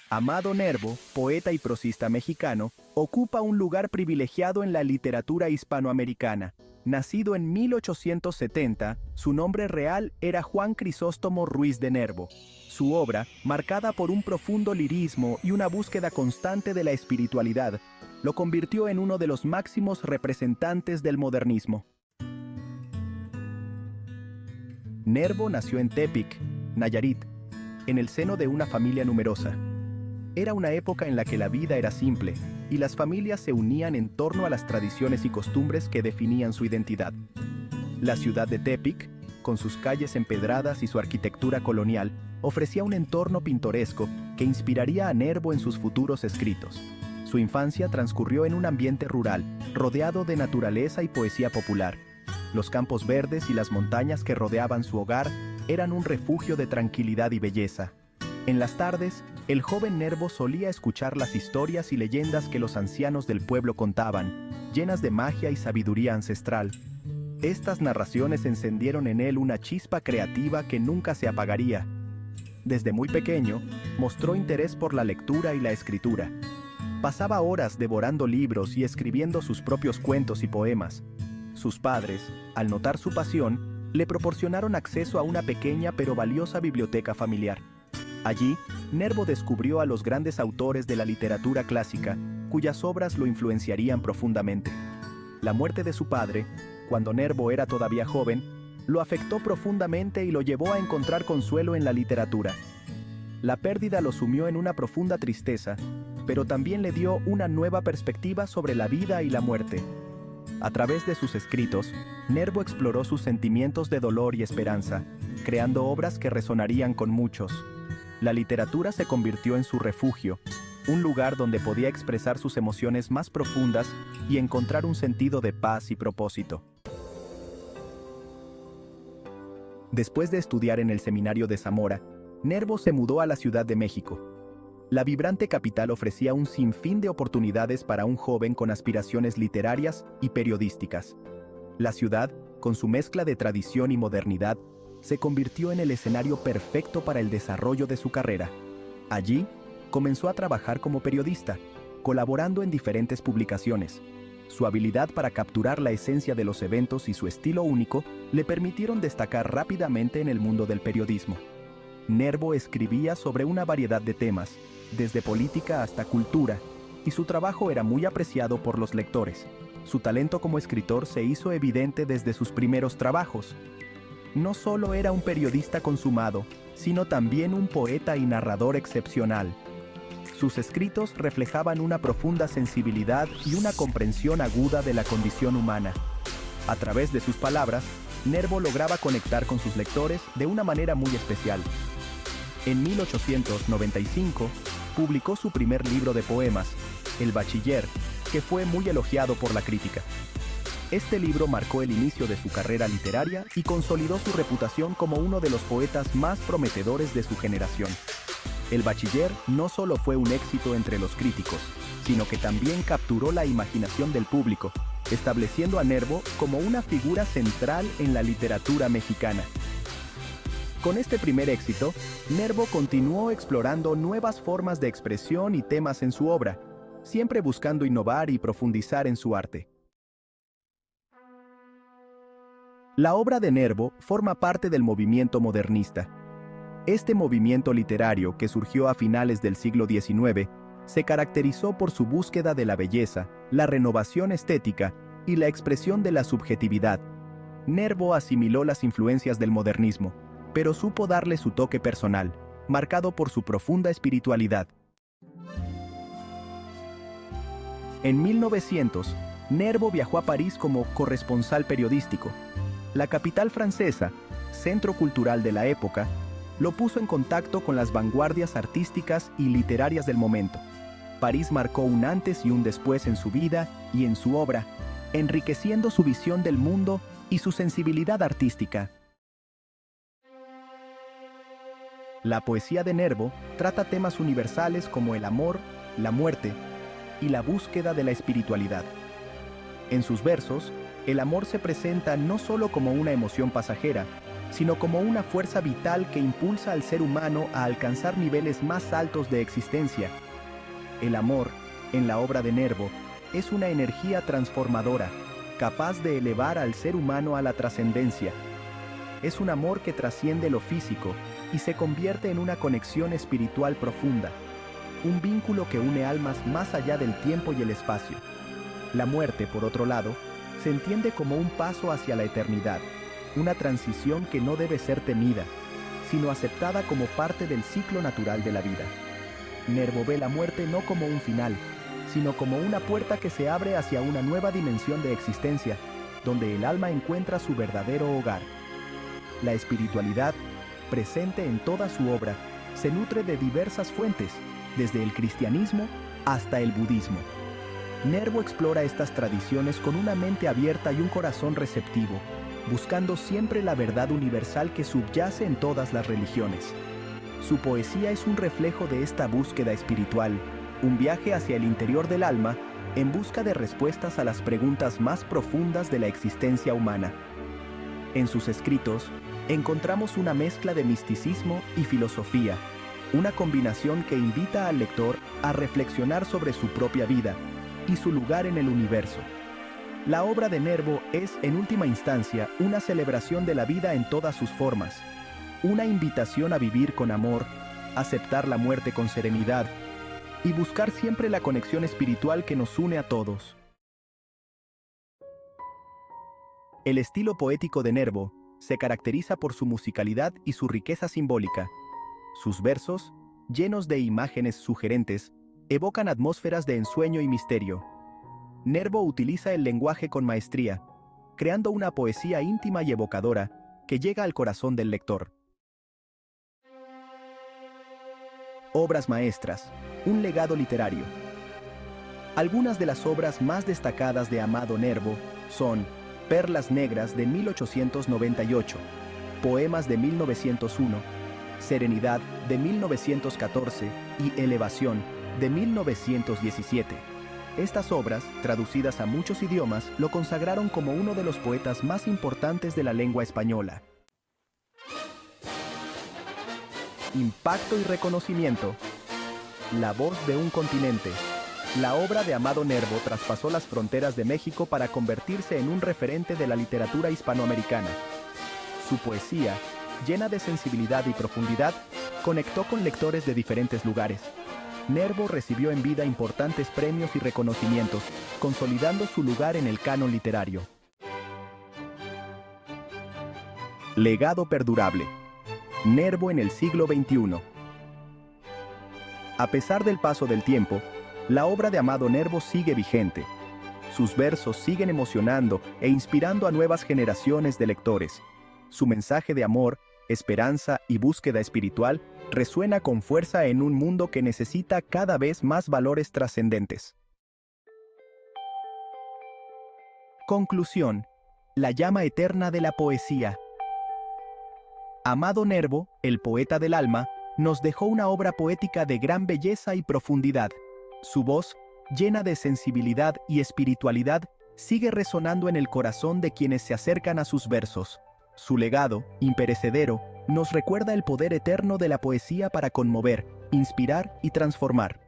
Amado Nervo, poeta y prosista mexicano, ocupa un lugar privilegiado en la literatura hispanoamericana. Nacido en 1870, su nombre real era Juan Crisóstomo Ruiz de Nervo. Su obra, marcada por un profundo lirismo y una búsqueda constante de la espiritualidad, lo convirtió en uno de los máximos representantes del modernismo. Nervo nació en Tepic, Nayarit, en el seno de una familia numerosa. Era una época en la que la vida era simple, y las familias se unían en torno a las tradiciones y costumbres que definían su identidad. La ciudad de Tepic, con sus calles empedradas y su arquitectura colonial, ofrecía un entorno pintoresco que inspiraría a Nervo en sus futuros escritos. Su infancia transcurrió en un ambiente rural, rodeado de naturaleza y poesía popular. Los campos verdes y las montañas que rodeaban su hogar eran un refugio de tranquilidad y belleza. En las tardes, el joven Nervo solía escuchar las historias y leyendas que los ancianos del pueblo contaban, llenas de magia y sabiduría ancestral. Estas narraciones encendieron en él una chispa creativa que nunca se apagaría. Desde muy pequeño, mostró interés por la lectura y la escritura. Pasaba horas devorando libros y escribiendo sus propios cuentos y poemas. Sus padres, al notar su pasión, le proporcionaron acceso a una pequeña pero valiosa biblioteca familiar. Allí, Nervo descubrió a los grandes autores de la literatura clásica, cuyas obras lo influenciarían profundamente. La muerte de su padre, cuando Nervo era todavía joven, lo afectó profundamente y lo llevó a encontrar consuelo en la literatura. La pérdida lo sumió en una profunda tristeza, pero también le dio una nueva perspectiva sobre la vida y la muerte. A través de sus escritos, Nervo exploró sus sentimientos de dolor y esperanza, creando obras que resonarían con muchos. La literatura se convirtió en su refugio, un lugar donde podía expresar sus emociones más profundas y encontrar un sentido de paz y propósito. Después de estudiar en el seminario de Zamora, Nervo se mudó a la Ciudad de México. La vibrante capital ofrecía un sinfín de oportunidades para un joven con aspiraciones literarias y periodísticas. La ciudad, con su mezcla de tradición y modernidad, se convirtió en el escenario perfecto para el desarrollo de su carrera. Allí, comenzó a trabajar como periodista, colaborando en diferentes publicaciones. Su habilidad para capturar la esencia de los eventos y su estilo único le permitieron destacar rápidamente en el mundo del periodismo. Nervo escribía sobre una variedad de temas, desde política hasta cultura, y su trabajo era muy apreciado por los lectores. Su talento como escritor se hizo evidente desde sus primeros trabajos. No solo era un periodista consumado, sino también un poeta y narrador excepcional. Sus escritos reflejaban una profunda sensibilidad y una comprensión aguda de la condición humana. A través de sus palabras, Nervo lograba conectar con sus lectores de una manera muy especial. En 1895, publicó su primer libro de poemas, El Bachiller, que fue muy elogiado por la crítica. Este libro marcó el inicio de su carrera literaria y consolidó su reputación como uno de los poetas más prometedores de su generación. El Bachiller no solo fue un éxito entre los críticos, sino que también capturó la imaginación del público, estableciendo a Nervo como una figura central en la literatura mexicana. Con este primer éxito, Nervo continuó explorando nuevas formas de expresión y temas en su obra, siempre buscando innovar y profundizar en su arte. La obra de Nervo forma parte del movimiento modernista. Este movimiento literario, que surgió a finales del siglo XIX, se caracterizó por su búsqueda de la belleza, la renovación estética y la expresión de la subjetividad. Nervo asimiló las influencias del modernismo, pero supo darle su toque personal, marcado por su profunda espiritualidad. En 1900, Nervo viajó a París como corresponsal periodístico. La capital francesa, centro cultural de la época, lo puso en contacto con las vanguardias artísticas y literarias del momento. París marcó un antes y un después en su vida y en su obra, enriqueciendo su visión del mundo y su sensibilidad artística. La poesía de Nervo trata temas universales como el amor, la muerte y la búsqueda de la espiritualidad. En sus versos, el amor se presenta no solo como una emoción pasajera, sino como una fuerza vital que impulsa al ser humano a alcanzar niveles más altos de existencia. El amor, en la obra de Nervo, es una energía transformadora, capaz de elevar al ser humano a la trascendencia. Es un amor que trasciende lo físico y se convierte en una conexión espiritual profunda, un vínculo que une almas más allá del tiempo y el espacio. La muerte, por otro lado, se entiende como un paso hacia la eternidad, una transición que no debe ser temida, sino aceptada como parte del ciclo natural de la vida. Nervo ve la muerte no como un final, sino como una puerta que se abre hacia una nueva dimensión de existencia, donde el alma encuentra su verdadero hogar. La espiritualidad, presente en toda su obra, se nutre de diversas fuentes, desde el cristianismo hasta el budismo. Nervo explora estas tradiciones con una mente abierta y un corazón receptivo, buscando siempre la verdad universal que subyace en todas las religiones. Su poesía es un reflejo de esta búsqueda espiritual, un viaje hacia el interior del alma en busca de respuestas a las preguntas más profundas de la existencia humana. En sus escritos, encontramos una mezcla de misticismo y filosofía, una combinación que invita al lector a reflexionar sobre su propia vida y su lugar en el universo. La obra de Nervo es, en última instancia, una celebración de la vida en todas sus formas, una invitación a vivir con amor, aceptar la muerte con serenidad y buscar siempre la conexión espiritual que nos une a todos. El estilo poético de Nervo se caracteriza por su musicalidad y su riqueza simbólica. Sus versos, llenos de imágenes sugerentes, evocan atmósferas de ensueño y misterio. Nervo utiliza el lenguaje con maestría, creando una poesía íntima y evocadora que llega al corazón del lector. Obras maestras, un legado literario. Algunas de las obras más destacadas de Amado Nervo son Perlas Negras de 1898, Poemas de 1901, Serenidad de 1914 y Elevación de 1917. Estas obras, traducidas a muchos idiomas, lo consagraron como uno de los poetas más importantes de la lengua española. Impacto y reconocimiento. La voz de un continente. La obra de Amado Nervo traspasó las fronteras de México para convertirse en un referente de la literatura hispanoamericana. Su poesía, llena de sensibilidad y profundidad, conectó con lectores de diferentes lugares. Nervo recibió en vida importantes premios y reconocimientos, consolidando su lugar en el canon literario. Legado perdurable. Nervo en el siglo XXI. A pesar del paso del tiempo, la obra de Amado Nervo sigue vigente. Sus versos siguen emocionando e inspirando a nuevas generaciones de lectores. Su mensaje de amor, esperanza y búsqueda espiritual resuena con fuerza en un mundo que necesita cada vez más valores trascendentes. Conclusión. La llama eterna de la poesía. Amado Nervo, el poeta del alma, nos dejó una obra poética de gran belleza y profundidad. Su voz, llena de sensibilidad y espiritualidad, sigue resonando en el corazón de quienes se acercan a sus versos. Su legado, imperecedero, nos recuerda el poder eterno de la poesía para conmover, inspirar y transformar.